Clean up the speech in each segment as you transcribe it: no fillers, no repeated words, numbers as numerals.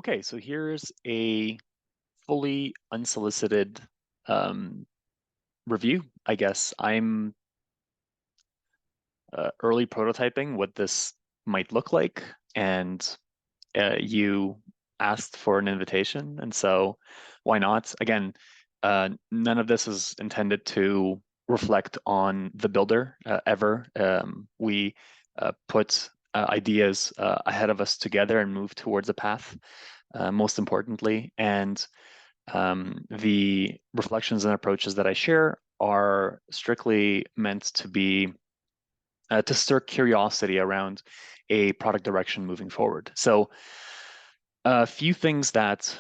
Okay, so here's a fully unsolicited um, review, I guess. I'm early prototyping what this might look like, and you asked for an invitation, and so why not? Again, none of this is intended to reflect on the builder ever. We put ideas ahead of us together and move towards a path, most importantly. And the reflections and approaches that I share are strictly meant to be to stir curiosity around a product direction moving forward. So a few things that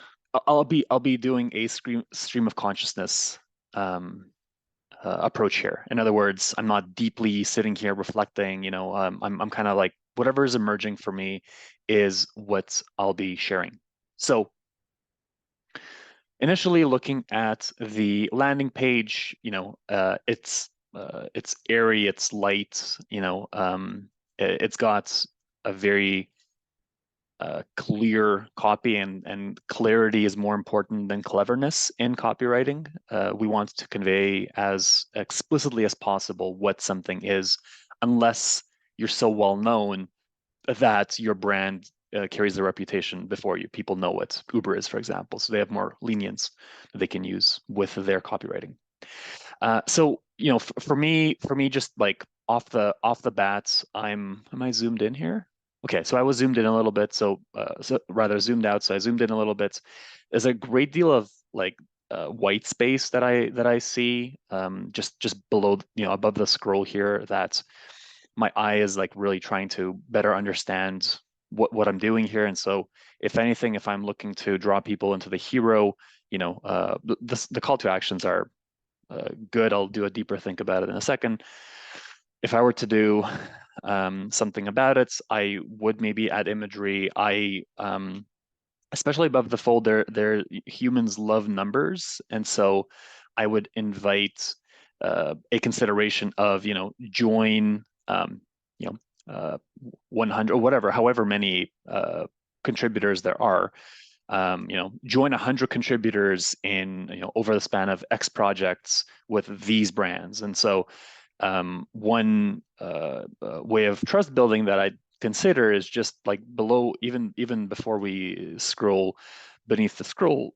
I'll be doing a stream of consciousness um, approach here. In other words, I'm not deeply sitting here reflecting. I'm kind of like whatever is emerging for me is what I'll be sharing. So initially looking at the landing page, it's airy, it's light, it's got a very clear copy, and clarity is more important than cleverness in copywriting. We want to convey as explicitly as possible what something is, unless you're so well known that your brand carries the reputation before you. People know what Uber is, for example, so they have more lenience that they can use with their copywriting. For me, just like off the bat, am I zoomed in here? Okay, so I was zoomed in a little bit, so rather zoomed out. So I zoomed in a little bit. There's a great deal of like white space that I see just below, above the scroll here, that my eye is like really trying to better understand what I'm doing here. And so if anything, if I'm looking to draw people into the hero, the call to actions are good. I'll do a deeper think about it in a second. If I were to do something about it, I would maybe add imagery. Especially above the fold, there humans love numbers, and so I would invite a consideration of, join, you know, 100 or whatever, however many contributors there are. Join 100 contributors in, over the span of X projects with these brands. And so one way of trust building that I consider is just like below, even before we scroll beneath the scroll,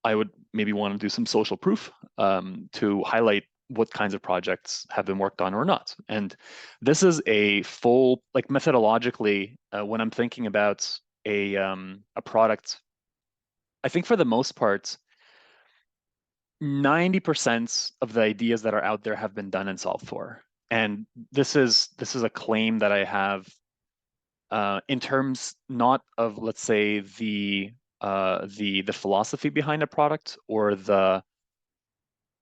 I would maybe want to do some social proof to highlight what kinds of projects have been worked on or not. And this is a full, like methodologically, when I'm thinking about a product, I think for the most part, 90% of the ideas that are out there have been done and solved for. And this is a claim that I have in terms not of, let's say, the philosophy behind a product, or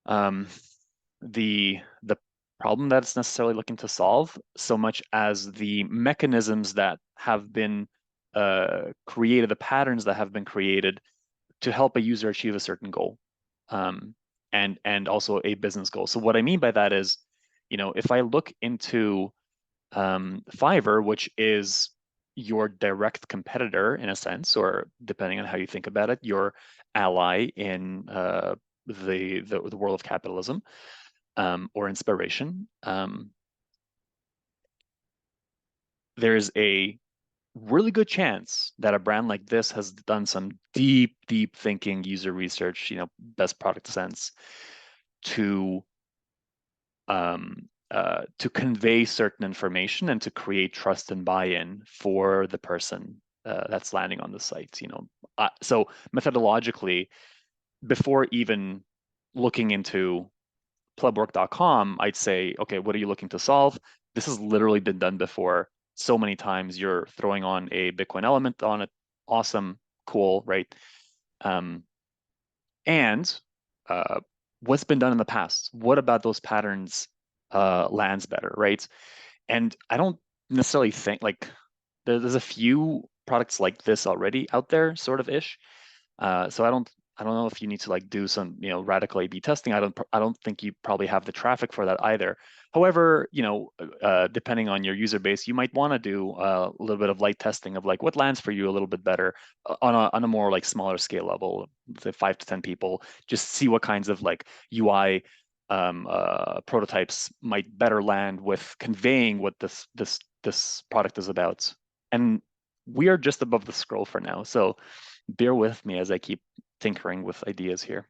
um, the problem that it's necessarily looking to solve, so much as the mechanisms that have been created, the patterns that have been created to help a user achieve a certain goal, um, and also a business goal. So what I mean by that is, if I look into Fiverr, which is your direct competitor in a sense, or depending on how you think about it, your ally in the world of capitalism, or inspiration. There's a really good chance that a brand like this has done some deep, deep thinking, user research, best product sense to to convey certain information and to create trust and buy-in for the person that's landing on the site. So methodologically, before even looking into plebwork.com, I'd say, okay, what are you looking to solve? This has literally been done before so many times. You're throwing on a Bitcoin element on it. Awesome, cool, right? Um, and what's been done in the past? What about those patterns lands better, right? And I don't necessarily think like there's a few products like this already out there, sort of ish. So I don't know if you need to like do some, radical A/B testing. I don't think you probably have the traffic for that either. However, depending on your user base, you might want to do a little bit of light testing of like what lands for you a little bit better on a more like smaller scale level, say 5 to 10 people, just see what kinds of like UI prototypes might better land with conveying what this product is about. And we are just above the scroll for now, so bear with me as I keep tinkering with ideas here.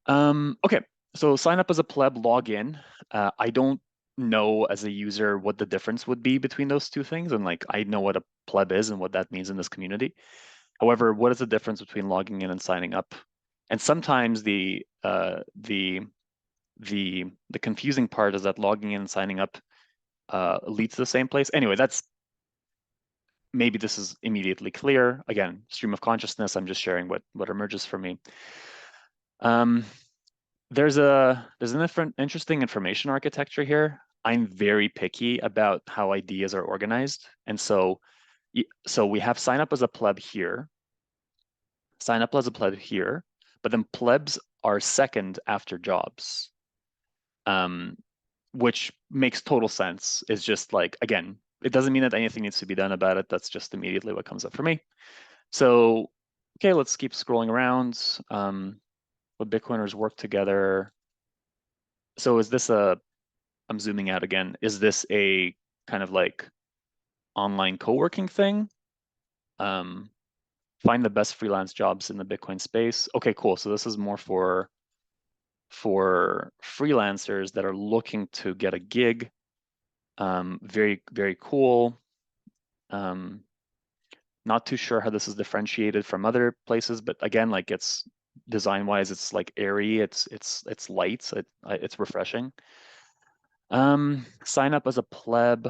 Okay, so sign up as a pleb, log in. I don't know as a user what the difference would be between those two things, and like I know what a pleb is and what that means in this community. However, what is the difference between logging in and signing up? And sometimes the confusing part is that logging in and signing up leads to the same place. Anyway, that's maybe this is immediately clear. Again, stream of consciousness. I'm just sharing what emerges for me. Um, there's an interesting information architecture here. I'm very picky about how ideas are organized, and so we have sign up as a pleb here, sign up as a pleb here, but then plebs are second after jobs, um, which makes total sense. It's just like, again, it doesn't mean that anything needs to be done about it. That's just immediately what comes up for me. So, okay, let's keep scrolling around. What Bitcoiners work together. So is this I'm zooming out again. Is this a kind of like online co-working thing? Um, find the best freelance jobs in the Bitcoin space. Okay, cool. So this is more for freelancers that are looking to get a gig. Very, very cool. Not too sure how this is differentiated from other places, but again, like it's design-wise, it's like airy, it's light, it's refreshing. Sign up as a pleb.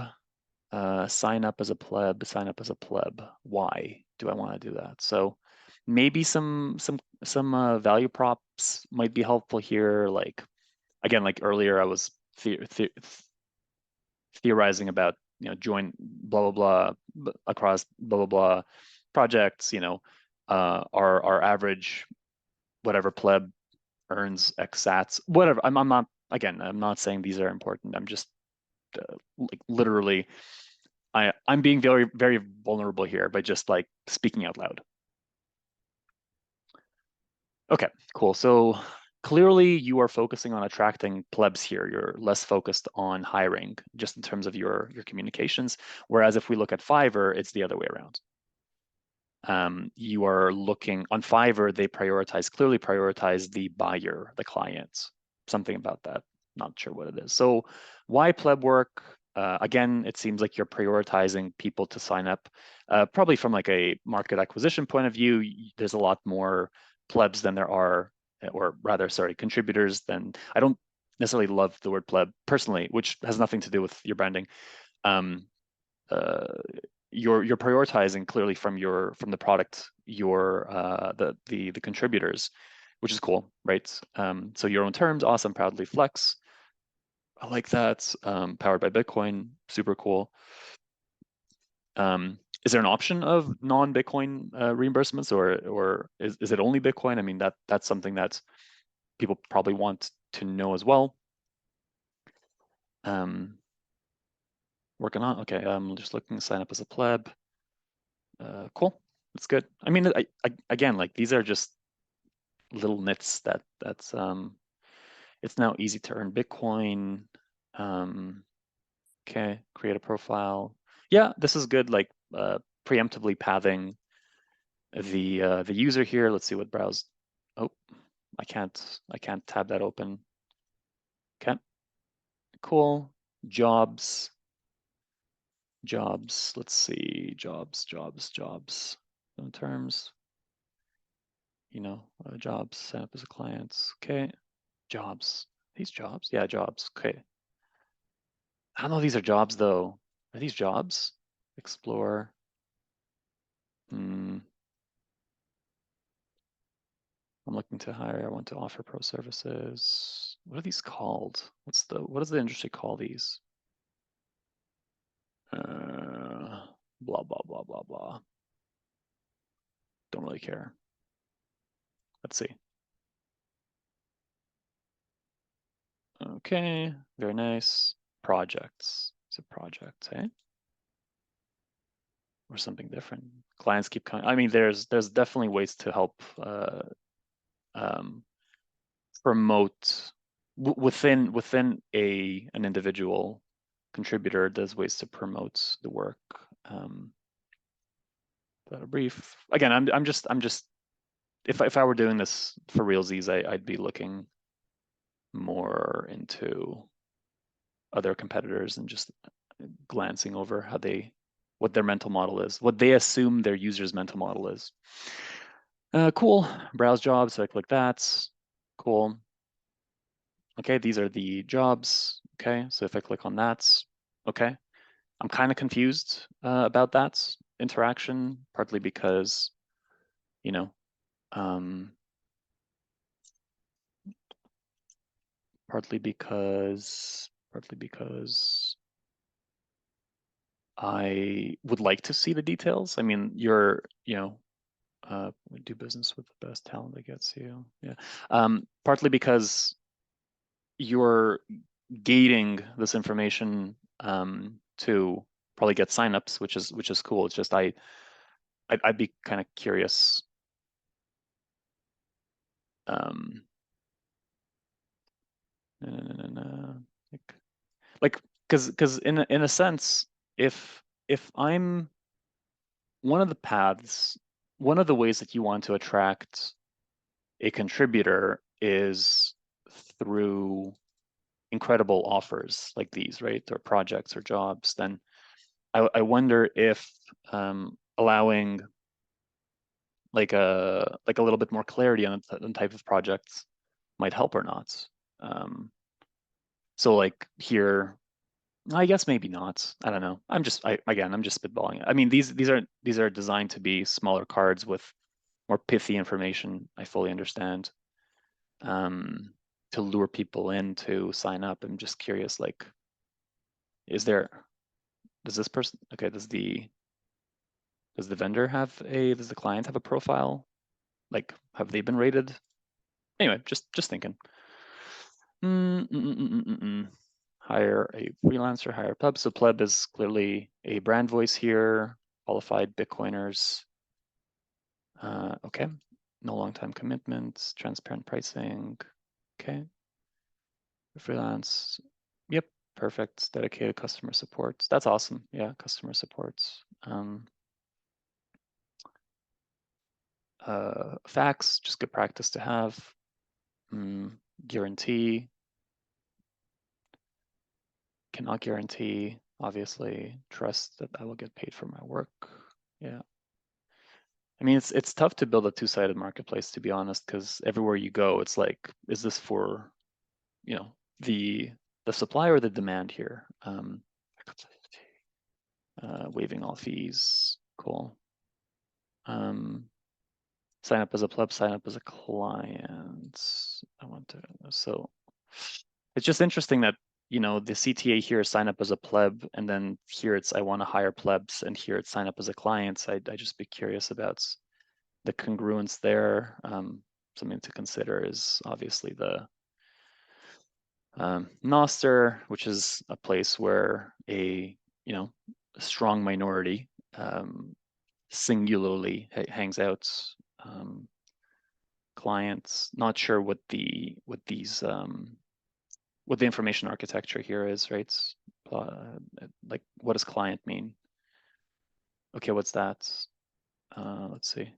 Sign up as a pleb, sign up as a pleb. Why do I want to do that? So maybe some value props might be helpful here. Like again, like earlier, I was theorizing about join blah blah blah across blah blah blah projects. Our average whatever pleb earns X sats. Whatever. I'm not again. I'm not saying these are important. I'm just like literally I'm being very, very vulnerable here by just like speaking out loud. Okay, cool. So clearly you are focusing on attracting plebs here. You're less focused on hiring just in terms of your communications. Whereas if we look at Fiverr, it's the other way around. You are looking on Fiverr, they clearly prioritize the buyer, the client, something about that. Not sure what it is. So why Plebwork? Again, it seems like you're prioritizing people to sign up. Probably from like a market acquisition point of view, there's a lot more plebs than there are, or rather, sorry, contributors than. I don't necessarily love the word pleb personally, which has nothing to do with your branding. Um, uh, you're prioritizing clearly from the product the contributors, which is cool, right? So your own terms, awesome, proudly flex. I like that. Powered by Bitcoin, super cool. Is there an option of non-Bitcoin reimbursements, or is it only Bitcoin? I mean that's something that people probably want to know as well. Working on okay. Just looking to sign up as a pleb. Cool. That's good. I mean, again, like these are just little nits that's it's now easy to earn Bitcoin. Okay, create a profile. Yeah, this is good. Like preemptively pathing the user here. Let's see what browse. Oh, I can't tab that open. Okay, cool. Jobs. Let's see. Jobs. In terms. Jobs, sign up as a client. Okay. Jobs. These jobs? Yeah, jobs. Okay. I don't know if these are jobs though. Are these jobs? Explore. I'm looking to hire. I want to offer pro services. What are these called? What does the industry call these? Blah blah blah blah blah. Don't really care. Let's see. Okay, very nice. Projects. It's a project, eh? Or something different. Clients keep coming. I mean, there's definitely ways to help um, promote within an individual contributor. There's ways to promote the work. Um, a brief. Again, I'm just if I were doing this for realsies, I'd be looking more into other competitors and just glancing over what their mental model is, what they assume their user's mental model is. Cool. Browse jobs. So I click that. Cool. Okay, these are the jobs. Okay, so if I click on that, okay, I'm kind of confused about that interaction, partly because, you know, um, partly because I would like to see the details. I mean, we do business with the best talent that gets you. Yeah. Partly because you're gating this information to probably get signups, which is cool. It's just I'd be kind of curious. Um, no, no, no, no, no. Like, because in a sense, if I'm one of the paths, one of the ways that you want to attract a contributor is through incredible offers like these, right? Or projects or jobs, then I wonder if allowing like a little bit more clarity on the type of projects might help or not. Um, so like here, I guess maybe not. I don't know. I'm just spitballing. I mean, these are designed to be smaller cards with more pithy information. I fully understand. Um, to lure people in to sign up. I'm just curious, like, is there does this person okay, does the client have a profile? Like, have they been rated? Anyway, just thinking. Mm, mm, mm, mm, mm, mm. Hire a freelancer, hire a pleb. So pleb is clearly a brand voice here. Qualified Bitcoiners. Okay. No long-time commitments, transparent pricing. Okay. Freelance. Yep. Perfect. Dedicated customer support. That's awesome. Yeah, customer supports. Facts, just good practice to have. Guarantee. Cannot guarantee, obviously. Trust that I will get paid for my work. Yeah. I mean, it's tough to build a two-sided marketplace, to be honest, because everywhere you go, it's like, is this for, you know, the supply or the demand here? Waiving all fees. Cool. Sign up as a pleb, sign up as a client. So it's just interesting that, the CTA here is sign up as a pleb, and then here it's I want to hire plebs, and here it's sign up as a client. So I'd just be curious about the congruence there. Something to consider is obviously the Noster, which is a place where a strong minority singularly hangs out. Clients, not sure what the information architecture here is, right? Like, what does client mean? Okay, what's that? Let's see.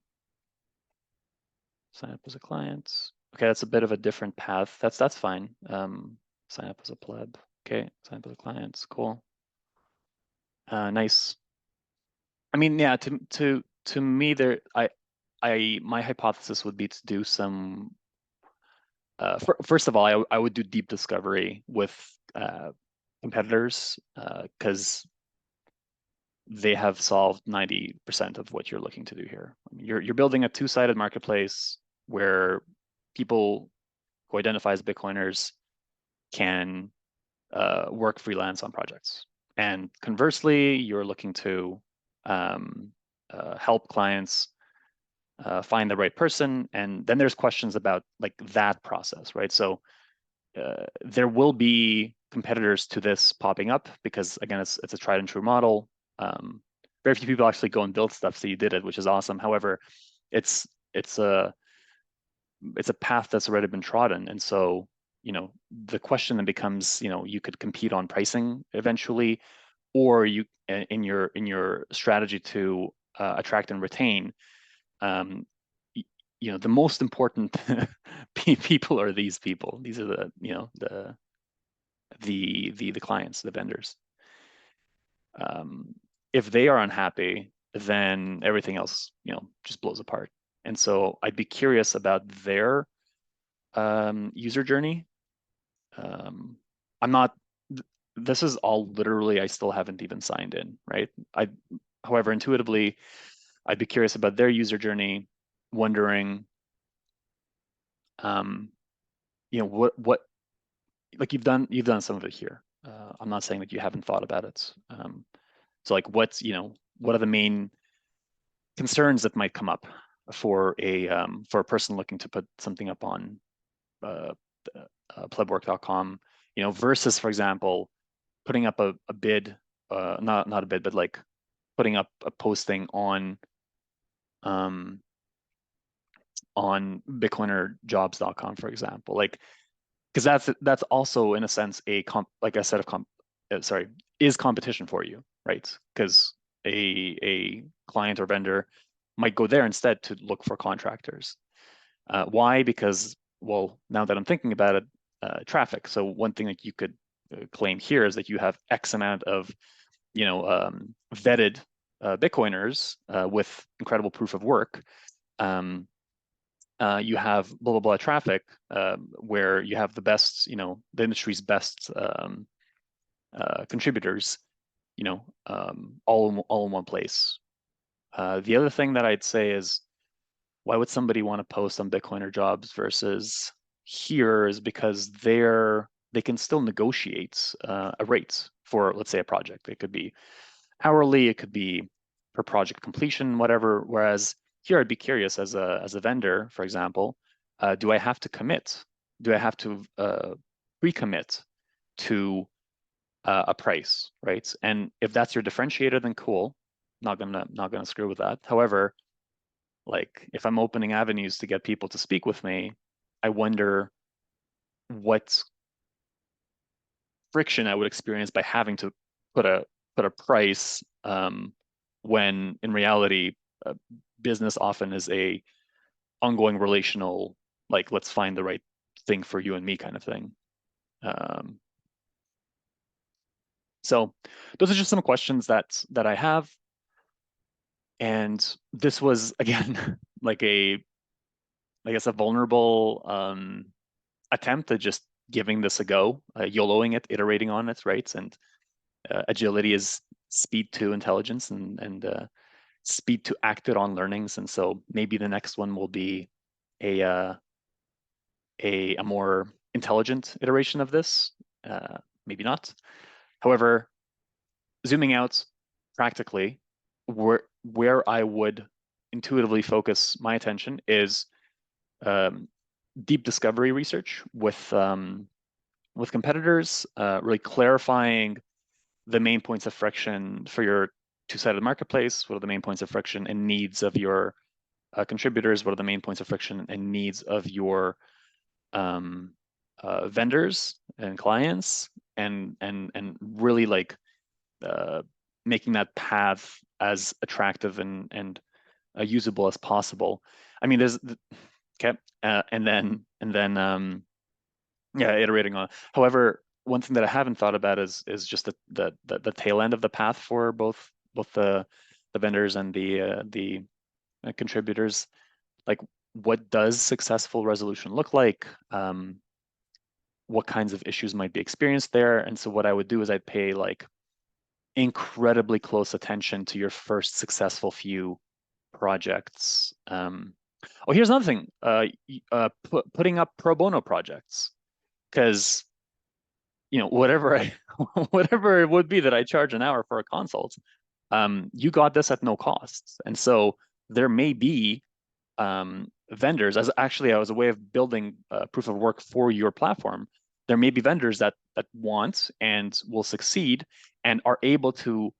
Sign up as a client. Okay, that's a bit of a different path. That's fine. Sign up as a pleb. Okay, sign up as a client. Cool. Nice. I mean, yeah. To me, my hypothesis would be to do some. First of all, I would do deep discovery with competitors because they have solved 90% of what you're looking to do here. I mean, you're building a two-sided marketplace where people who identify as Bitcoiners can work freelance on projects. And conversely, you're looking to help clients find the right person. And then there's questions about like that process, right? So there will be competitors to this popping up because again, it's a tried and true model. Um, Very few people actually go and build stuff, so you did it, which is awesome. However, it's it's a it's a path that's already been trodden, and so the question then becomes, you could compete on pricing eventually, or you in your strategy to attract and retain. Um, the most important people are these people. These are the clients, the vendors. Um, if they are unhappy, then everything else, just blows apart. And so I'd be curious about their user journey. Um, I'm not. This is all literally. I still haven't even signed in, right? However, intuitively, I'd be curious about their user journey, wondering, um, what like you've done some of it here. I'm not saying that you haven't thought about it. So like what are the main concerns that might come up for a person looking to put something up on uh, plebwork.com, versus, for example, putting up a bid, not a bid, but like putting up a posting um, on bitcoinerjobs.com, for example, like because that's also in a sense like a set of sorry, is competition for you, right? Because a client or vendor might go there instead to look for contractors. Why? Because, well, now that I'm thinking about it, traffic. So one thing that you could claim here is that you have X amount of, vetted Bitcoiners with incredible proof of work. Um, you have blah blah blah traffic, where you have the best, the industry's best contributors, all in one place. The other thing that I'd say is, why would somebody want to post on Bitcoiner jobs versus here is because they can still negotiate a rate for, let's say, a project. It could be hourly, it could be per project completion, whatever. Whereas here, I'd be curious as a vendor, for example, do I have to commit? Do I have to pre-commit to a price, right? And if that's your differentiator, then cool. Not gonna screw with that. However, like if I'm opening avenues to get people to speak with me, I wonder what friction I would experience by having to put a price, when in reality, uh, business often is a ongoing relational, like let's find the right thing for you and me kind of thing. Um, so those are just some questions that I have. And this was again like I guess a vulnerable attempt at just giving this a go, YOLOing it, iterating on it, right? And agility is speed to intelligence, and speed to acted on learnings. And so maybe the next one will be a uh, a more intelligent iteration of this. Maybe not. However, zooming out practically, where I would intuitively focus my attention is um, deep discovery research with competitors, really clarifying the main points of friction for your two-sided marketplace. What are the main points of friction and needs of your contributors? What are the main points of friction and needs of your um, vendors and clients? And really like uh, making that path as attractive and usable as possible. I mean, there's okay, and then yeah, iterating on. However, one thing that I haven't thought about is just the tail end of the path for both the vendors and the contributors. Like, what does successful resolution look like? What kinds of issues might be experienced there? And so what I would do is I'd pay like incredibly close attention to your first successful few projects. Oh, here's another thing. Putting up pro bono projects, because whatever whatever it would be that I charge an hour for a consult, you got this at no cost. And so there may be vendors, as actually I was a way of building proof of work for your platform. there may be vendors that want and will succeed and are able to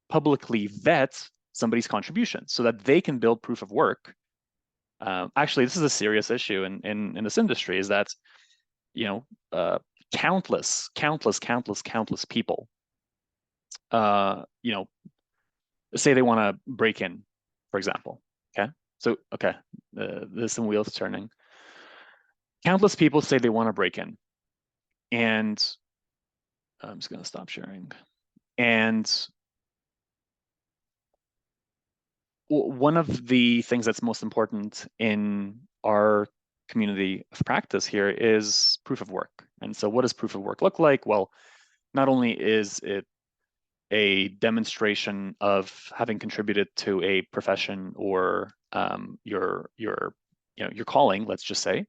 publicly vet somebody's contribution so that they can build proof of work. Actually, this is a serious issue in this industry, is that, you know, countless people, you know, say they want to break in, for example. Okay. So, okay, there's some wheels turning. Countless people say they want to break in, and I'm just going to stop sharing. And one of the things that's most important in our community of practice here is proof of work. And so, what does proof of work look like? Well, not only is it a demonstration of having contributed to a profession or your calling, let's just say.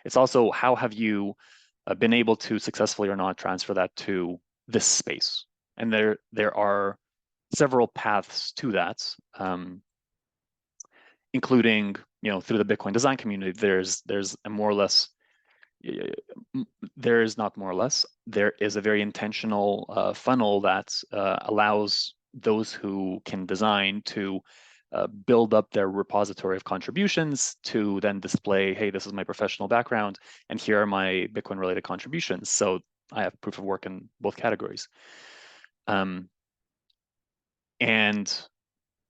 It's also how have you been able to successfully or not transfer that to this space. And there are several paths to that, including, through the Bitcoin design community. There's a more or less, there is not more or less, there is a very intentional funnel that allows those who can design to build up their repository of contributions to then display, hey, this is my professional background, and here are my Bitcoin related contributions. So I have proof of work in both categories. And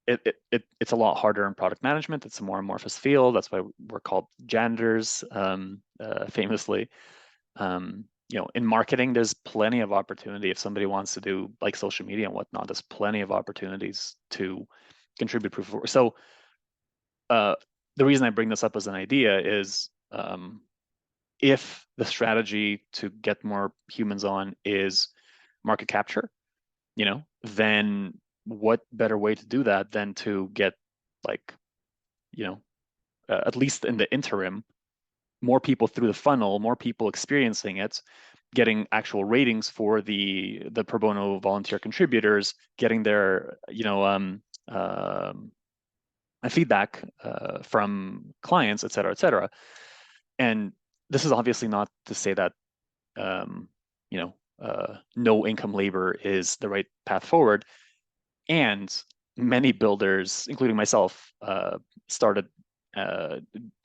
it's a lot harder in product management. It's a more amorphous field. That's why we're called janitors, famously. In marketing, there's plenty of opportunity. If somebody wants to do like social media and whatnot, there's plenty of opportunities to contribute proof of work. So the reason I bring this up as an idea is, if the strategy to get more humans on is market capture, then what better way to do that than to get, like, at least in the interim, more people through the funnel, more people experiencing it, getting actual ratings for the pro bono volunteer contributors, getting their feedback from clients, et cetera, et cetera. And this is obviously not to say that no income labor is the right path forward. And many builders, including myself, started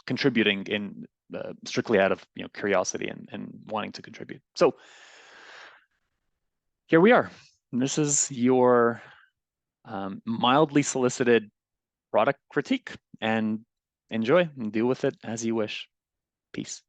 contributing in strictly out of curiosity and wanting to contribute. So here we are. This is your mildly solicited product critique, and enjoy and deal with it as you wish. Peace.